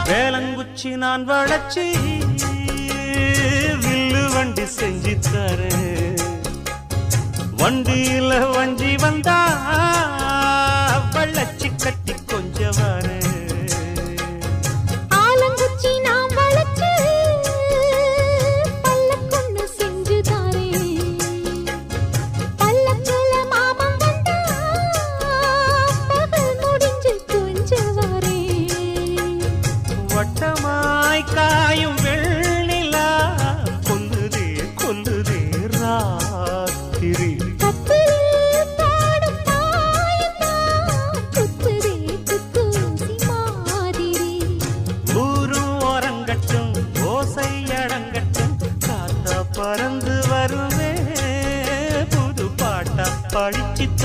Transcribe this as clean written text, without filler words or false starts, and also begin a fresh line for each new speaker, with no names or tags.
வேலங்குச்சி நான் வளச்சி வில்லு வண்டி செஞ்சு தரேன். வண்டியில வஞ்சி வந்தா வள்ளச்சி கட்டி கொஞ்சம் வரேன். வட்டமாய் காயும் வெள்ளிலா கொல்லுதே கொல்லுதே ராத்திரி. ஊரும் ஓரங்கட்டும் ஓசை அடங்கட்டும் காத்தா பறந்து வருவே புது பாட்டா படிச்சுத்த